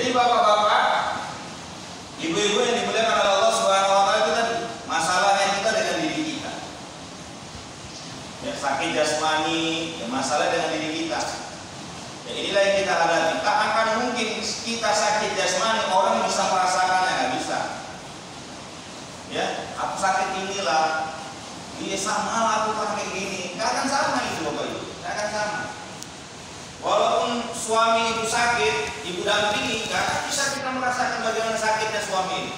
Jadi bapak-bapak, ibu-ibu yang dimuliakan oleh Allah Subhanahu wa taala, itu tadi masalahnya kita dengan diri kita. Ya, sakit jasmani, ya masalah dengan diri kita. Ya, inilah yang kita hadapi. Tak akan mungkin kita sakit jasmani orang bisa merasakannya, nggak bisa. Ya, aku sakit inilah, dia sama aku pakai gini, nggak akan sama itu bapak ibu, nggak akan sama. Walaupun suami ibu sakit, ibu dampingi, nggak akan bisa kita merasakan bagaimana sakitnya suami itu.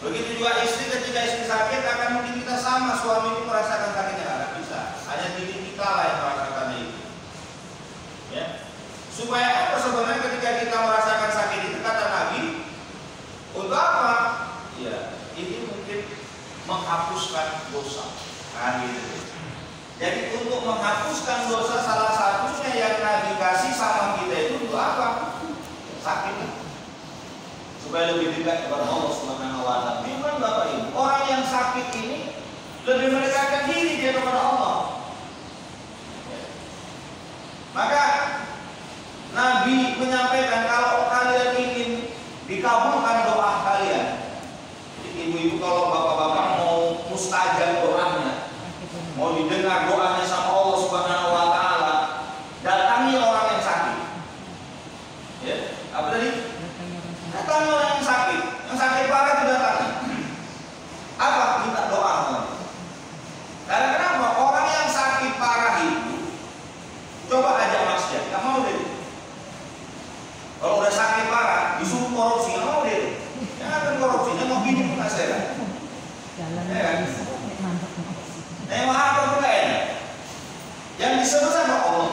Begitu juga istri, ketika istri sakit akan mungkin kita sama suami itu merasakan sakitnya, nggak akan bisa. Hanya diri kita lah yang merasakan itu. Ya. Supaya apa sebenarnya ketika kita merasakan sakit itu, kata Nabi, untuk apa? Ya, ini mungkin menghapuskan dosa. Nah, gitu. Jadi untuk menghapuskan dosa salah satunya yang Nabi kasih sama kita itu untuk apa? Sakit. Supaya lebih dekat kepada Allah Subhanahu wa taala. Memang Bapak Ibu, orang yang sakit ini lebih mendekatkan diri dia kepada Allah. Maka Nabi menyampaikan kalau kalian ingin dikabulkan doa kalian. Jadi ibu-ibu kalau bapak-bapak mau mustajab doanya, mau didengar doanya sama Allah Subhanahu wa taala, datangi orang yang sakit. Ya, apa tadi? Datangi orang yang sakit. Yang sakit parah itu datangi. Apa? Minta doa. Karena kenapa? Orang yang sakit parah itu coba ajak maksiat, enggak mau deh. Kalau udah sakit parah, disuruh korupsi, enggak mau deh. Jangan korupsi, dia mau hidup enggak saya. Ya. Emang apa pun enak. Yang disebut sama Allah,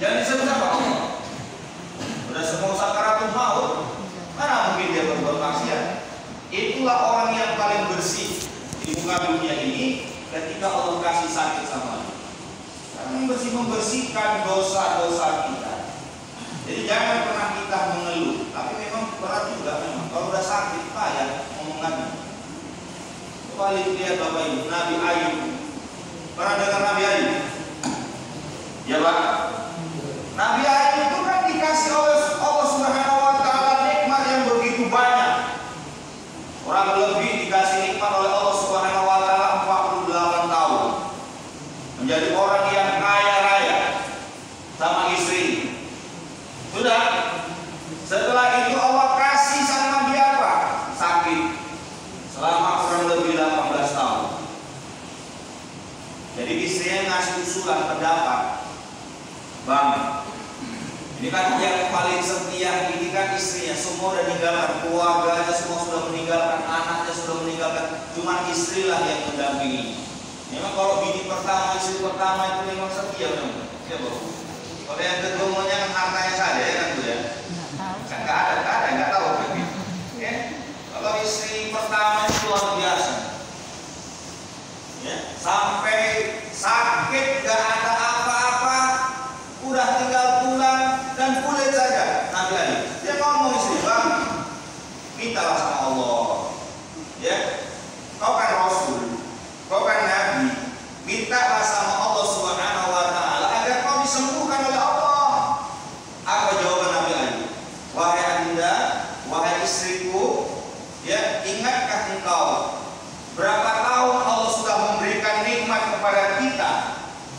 yang disebut sama Allah. Udah semua sakaratul maut, mana mungkin dia berbuat maksiat? Itulah orang yang paling bersih di muka dunia ini ketika Allah kasih sakit sama dia. Karena membersihkan dosa-dosa kita. Jadi jangan pernah kita mengeluh. Tapi memang berat juga memang. Kalau udah sakit payah ngomongannya. Kembali lihat Bapak Ibu, Nabi Ayub. Pernah dengar Nabi Ayub? Ya Pak. Nabi Ayub itu kan dikasih oleh Allah Subhanahu wa taala nikmat yang begitu banyak. Orang lebih dikasih nikmat oleh Allah Subhanahu wa taala 48 tahun. Menjadi orang yang kaya raya sama istri. Sudah. Setelah itu Allah kasih sama dia apa? Sakit. Selama kurang lebih 18 tahun. Jadi istrinya ngasih usulan pendapat, Bang, ini kan yang paling setia ini kan istrinya, semua udah meninggalkan keluarganya, semua sudah meninggalkan anaknya, sudah meninggalkan, cuma istrilah yang mendampingi. Memang kalau bini pertama, istri pertama itu memang setia memang. Ya Bu. Kalau yang keduanya kan hartanya saja ya kan Bu ya. Nggak ada, nggak tahu kan. Ya. Kalau istri pertama itu luar biasa. Ya, sampai sakit gak ada apa-apa, udah tinggal tulang dan kulit saja. Nabi Ali, dia ngomong istri, Bang, mintalah sama Allah. Ya, kau kan Rasul, kau kan Nabi, mintalah sama Allah Subhanahu wa taala agar kau disembuhkan oleh Allah. Apa jawaban Nabi Ali? Wahai Adinda, wahai istriku, ya, ingatkah engkau berapa tahun Allah sudah memberikan nikmat kepada kita?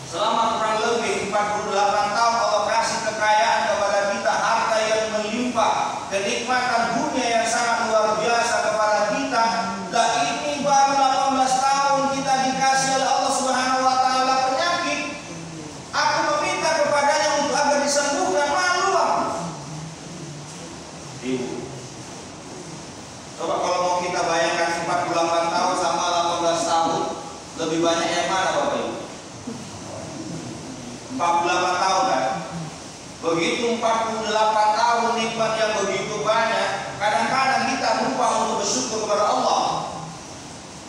Selama kurang lebih 48 tahun Allah kasih kekayaan kepada kita, harta yang melimpah, kenikmatan dunia yang sangat luar biasa kepada kita. Dan ini baru 18 tahun kita dikasih oleh Allah Subhanahu wa taala penyakit. Aku meminta kepadanya untuk agar disembuhkan, malu aku. Ibu. Coba kalau mau kita bayangkan 48 tahun sama 18 tahun, lebih banyak yang mana Bapak Ibu? 48 tahun kan? Begitu 48 tahun nikmat yang begitu banyak, kadang-kadang kita lupa untuk bersyukur kepada Allah.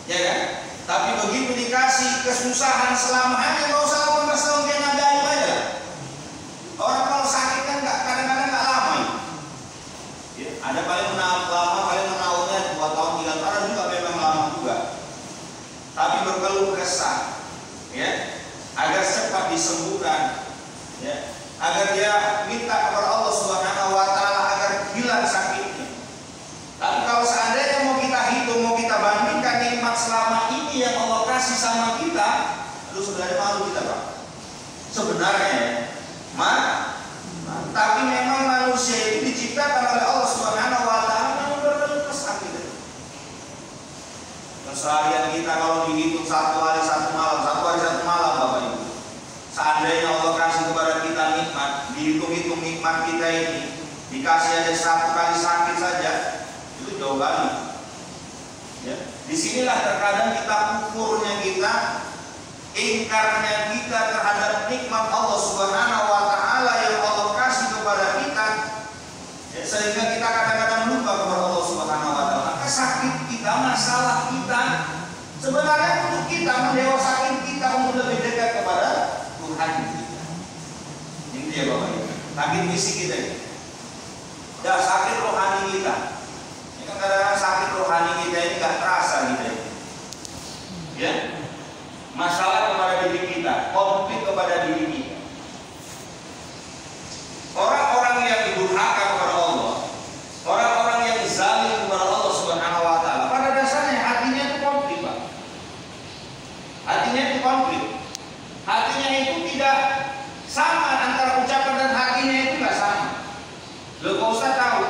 Ya kan? Tapi begitu dikasih kesusahan selama hanya nggak usah 18 tahun kayak Nabi Ayub aja. Orang kalau sakit kan kadang-kadang nggak lama. Ya, ada paling lama, paling menaunya 2 tahun, 3 tahun juga memang lama juga. Tapi berkeluh kesah, ya, agar cepat disembuhkan, ya, agar dia minta kepada Allah Subhanahu wa taala agar hilang sakit sebenarnya. Tapi memang manusia itu diciptakan oleh Allah Subhanahu wa taala yang berkesan gitu. Keseharian kita kalau dihitung satu hari satu malam Bapak Ibu. Seandainya Allah kasih kepada kita nikmat, dihitung-hitung nikmat kita ini, dikasih aja satu kali sakit saja, itu jauh kali. Ya. Disinilah terkadang kita ukurnya kita, ingkarnya kita terhadap nikmat Allah Subhanahu wa taala yang Allah kasih kepada kita, ya, sehingga kita kadang-kadang lupa kepada Allah Subhanahu wa taala. Maka sakit kita, masalah kita sebenarnya untuk kita mendewasakan kita untuk lebih dekat kepada Tuhan kita. Ini dia Bapak Ibu. Sakit fisik kita ini. Ya, sakit rohani kita. Ya, kadang-kadang sakit rohani kita ini gak terasa gitu ya. Ya. Masalah kepada diri kita, konflik kepada diri kita. Orang-orang yang durhaka kepada Allah, orang-orang yang zalim kepada Allah Subhanahu wa taala, pada dasarnya hatinya itu konflik, Pak. Hatinya itu konflik. Hatinya itu tidak sama, antara ucapan dan hatinya itu nggak sama. Loh, Pak Ustaz tahu.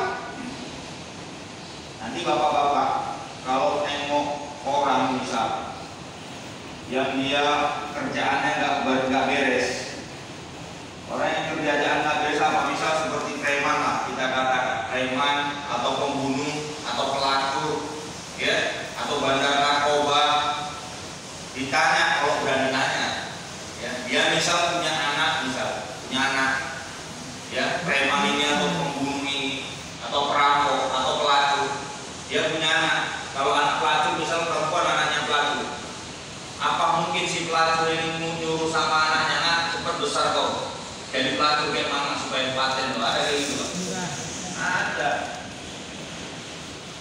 Nanti bapak-bapak kalau nengok orang misal yang dia kerjaannya nggak beres, orang yang kerjaan nggak beres apa, misal seperti preman lah kita katakan, preman atau pembunuh atau pelaku, ya, atau bandar narkoba, ditanya kalau berani nanya, ya, dia misal punya anak, ya, preman ini atau pembunuh ini atau perampok atau pelaku, dia punya anak. Kalau anak pelaku misal perempuan, anaknya pelaku, apa mungkin si pelaku ini nyuruh sama anaknya, cepat besar kau jadi pelaku kayak mama supaya paten? Ada kayak gitu? Ada.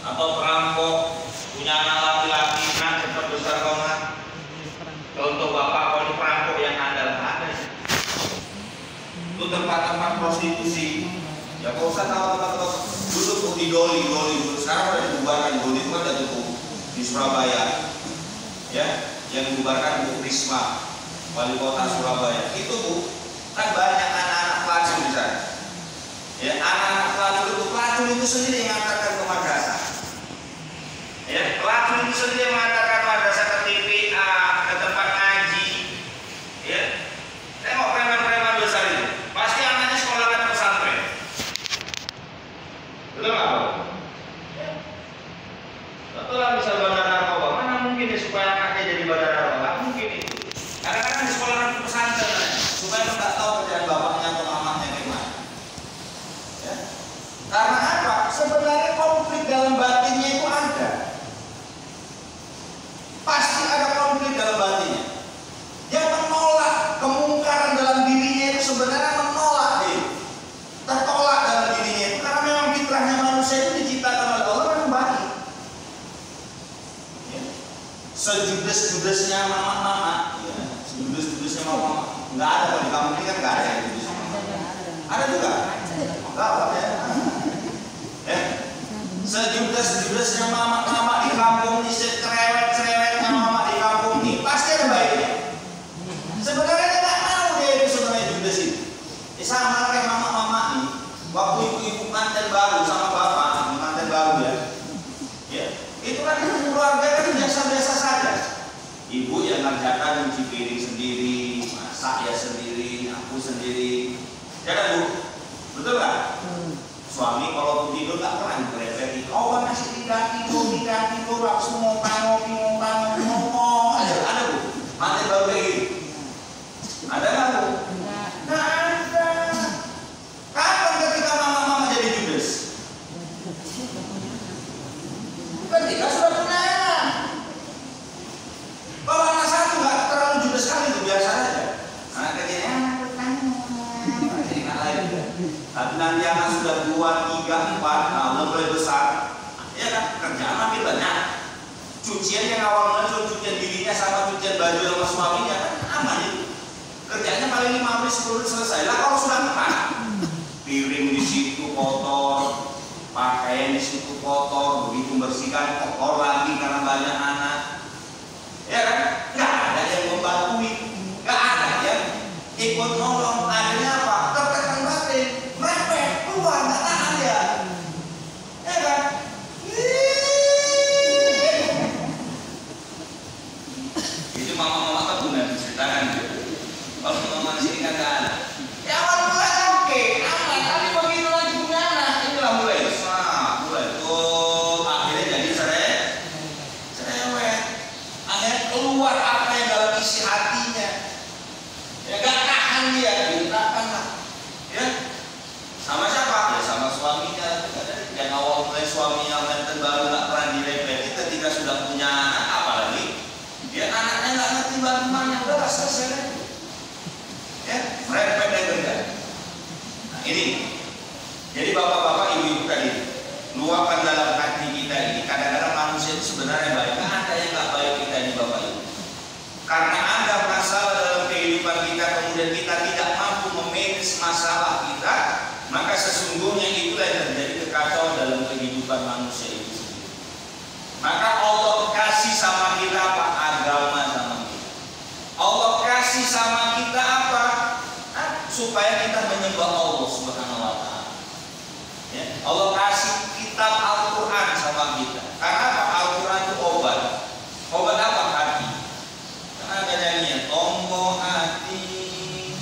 Atau perampok punya anak laki-laki, cepat besar kau nak. Contoh bapak kau ini perampok yang andal, ada. Itu tempat-tempat prostitusi. Ya kau usah tahu tempat-tempat dulu di Doli. Sekarang udah dibubarkan. Doli itu kan ada tuh di Surabaya, ya, yang dibubarkan Bu Risma, wali kota Surabaya. Itu Bu, kan banyak anak-anak pelacur di sana. Ya, anak-anak pelacur itu sendiri yang mengatakan ke madrasah. Ya, pelacur itu sendiri yang mengatakan madrasah ke TPA, ke tempat ngaji. Ya, tengok preman-preman besar itu, pasti anaknya sekolahkan pesantren. Betul nggak Pak? Betul lah, misal bandar narkoba, mana mungkin ya supaya anaknya jadi bandar narkoba? Nggak mungkin itu. Kadang-kadang di sekolah nanti pesantren supaya lo nggak tahu kerjaan bapaknya atau mamanya gimana. Ya. Karena apa? Sebenarnya konflik dalam batinnya itu ada. Pasti ada konflik dalam batinnya. Dia menolak kemungkaran dalam dirinya itu, sebenarnya menolak dia. Tertolak dalam dirinya itu karena memang fitrahnya manusia itu diciptakan oleh Allah memang baik. Sejudes-judesnya mama-mama, ya, sejudes-judesnya mama, nggak ada kalau di kampung ini kan nggak ada yang judes. Ada juga? Nggak ada ya. Sejudes-judesnya mama-mama di kampung ini, cerewet-cerewetnya mama di kampung ini, pasti ada baiknya. Sebenarnya dia nggak tahu dia itu sebenarnya judes itu. Sama kayak mama-mama ini, waktu ibu-ibu manten baru sama bapak, manten baru ya. Ya. Itu kan keluarga kan biasa-biasa saja. Ibu yang ngerjakan nyuci piring sendiri, masak ya sendiri, aku sendiri. Ya kan Bu? Betul kan? Suami kalau tidur nggak pernah diperhatikan. Oh kan masih tidur, aku ngopi. Ada Bu? Manten baru kayak gitu. Ada nggak Bu? Nggak ada. Kapan ketika mama-mama jadi judes? Ketika sudah tunangan. Kalau anak satu nggak terlalu judes sekali itu biasa saja. Anak kecilnya jadi nggak lain. Tapi nanti anak sudah 2, 3, 4, nah mulai besar, ya kan kerjaan makin banyak. Cucian yang awalnya cuma cucian dirinya sama cucian baju sama suaminya kan aman itu. Kerjanya paling 5 menit 10 menit selesai. Lah kalau sudah 4, piring di situ kotor, pakaian di situ kotor, begitu bersihkan kotor lagi karena banyak anak. Ya kan? Nggak ada yang membantu, nggak ada yang ikut Jadi bapak-bapak, ibu-ibu tadi, luapan dalam hati kita ini, kadang-kadang manusia itu sebenarnya baik. Nggak ada yang nggak baik kita ini bapak ibu. Karena ada masalah dalam kehidupan kita, kemudian kita tidak mampu memanage masalah kita, maka sesungguhnya itulah yang terjadi kekacauan dalam kehidupan manusia itu sendiri. Maka Allah kasih sama kita apa? Agama sama kita. Allah kasih sama kita apa? Supaya kita menyembah Allah Subhanahu wa Ta'ala. Ya, Allah kasih kitab Al-Quran sama kita. Karena apa? Al-Quran itu obat. Obat apa? Hati. Karena ada nyanyian tombo hati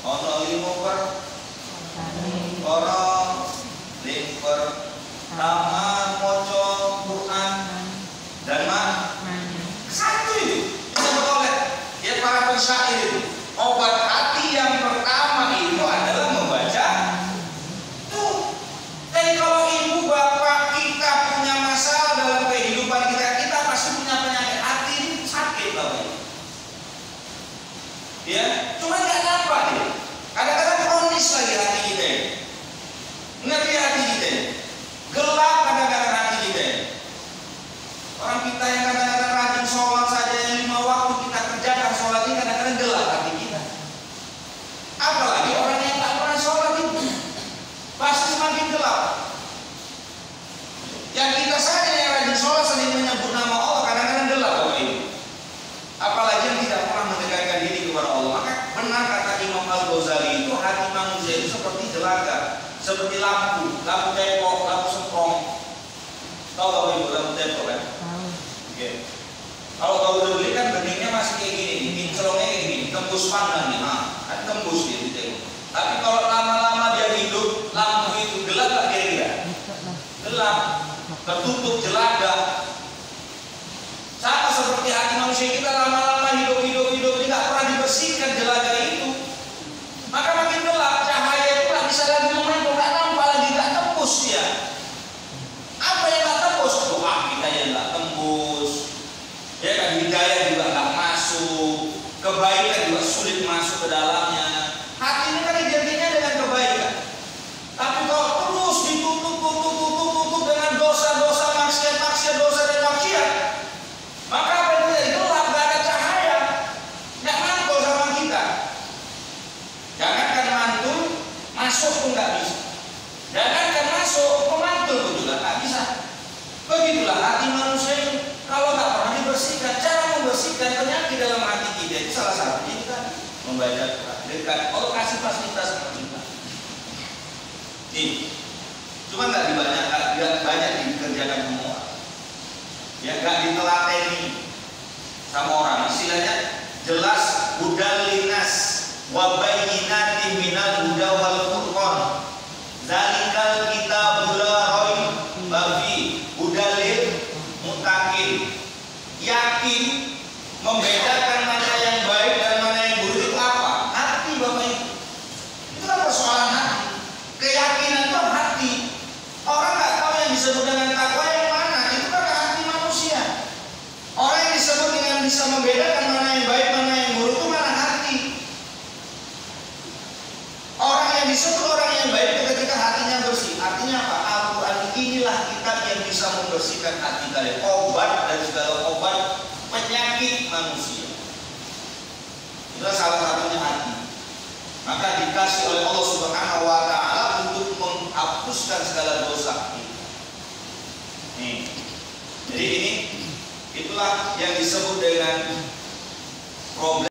ono limo per orang limper tama moco Quran dan satu itu disebut oleh ya para pensyair itu obat hati yang pertama itu adalah membaca tuh. Jadi kalau ibu bapak kita punya masalah dalam kehidupan kita, kita pasti punya penyakit hati ini sakit bapak. Ya, cuma nggak dapat ya. Kadang-kadang kronis lagi hati kita. Ngerti hati kita. Gelap kadang-kadang hati kita. Orang kita yang kadang-kadang rajin sholat saja yang 5 waktu kita kerjakan sholat ini kadang-kadang gelap hati kita. Apalagi orang yang tak pernah sholat itu pasti semakin gelap. Yang kita saja yang rajin sholat sering menyebut nama Allah kadang-kadang gelap Bapak Ibu. Apalagi yang tidak pernah mendekatkan diri kepada Allah. Maka benar kata Imam Al-Ghazali itu hati manusia itu seperti jelaga, seperti lampu tepok, lampu semprong. Tahu Bapak Ibu lampu tepok kan? Oke. Kalau kau udah beli kan beningnya masih kayak gini, kinclongnya kayak gini, tembus pandang nih, kan tembus gitu. Tapi kalau lama-lama dia hidup, lampu itu gelap tak kira-kira? Gelap, tertutup jelaga. Sama seperti hati manusia kita lama-lama hidup ini nggak pernah dibersihkan jelaga itu, maka makin gelap, cahaya itu nggak bisa lagi memantau, nggak nampak lagi, nggak tembus dia. Apa yang nggak tembus? Doa kita yang nggak tembus, ya kan, hidayah juga nggak masuk, kebaikan juga sulit masuk ke dalamnya. Hati ini kan identiknya dengan kebaikan, tapi kalau terus ditutup dengan dosa-dosa, maksiat, dosa dan maksiat, maka apa yang terjadi? Gelap, gak ada cahaya, nggak mantul sama kita. Jangankan mantul, masuk pun nggak bisa. Jangankan masuk, memantul pun juga nggak bisa. Begitulah hati manusia ini. Kalau nggak pernah dibersihkan, cara membersihkan penyakit dalam hati kita itu salah satunya kita membaca dekat. Allah kasih fasilitas sama kita. Nih, cuma nggak banyak dikerjakan semua. Ya nggak ditelateni sama orang. Istilahnya jelas hudal linas wa bayyinatin minal huda wal furqan. Zalikal kitabul la raiba fi hudal lil muttaqin. Yakin membedakan mana yang baik dan mana yang buruk itu apa? Hati Bapak Ibu. Itu kan persoalan hati. Keyakinan itu hati. Orang nggak tahu yang disebut dengan takwa yang mana. Itu kan hati manusia. Orang yang disebut dengan bisa membedakan mana yang baik, mana yang buruk itu mana hati. Orang yang disebut orang yang baik itu ketika hatinya bersih. Artinya apa? Al-Quran inilah kitab yang bisa membersihkan hati kalian. Obat dan segala obat penyakit manusia. Itulah salah satunya hati. Maka dikasih oleh Allah Subhanahu wa Ta'ala untuk menghapuskan segala dosa. Nih. Jadi itulah yang disebut dengan problem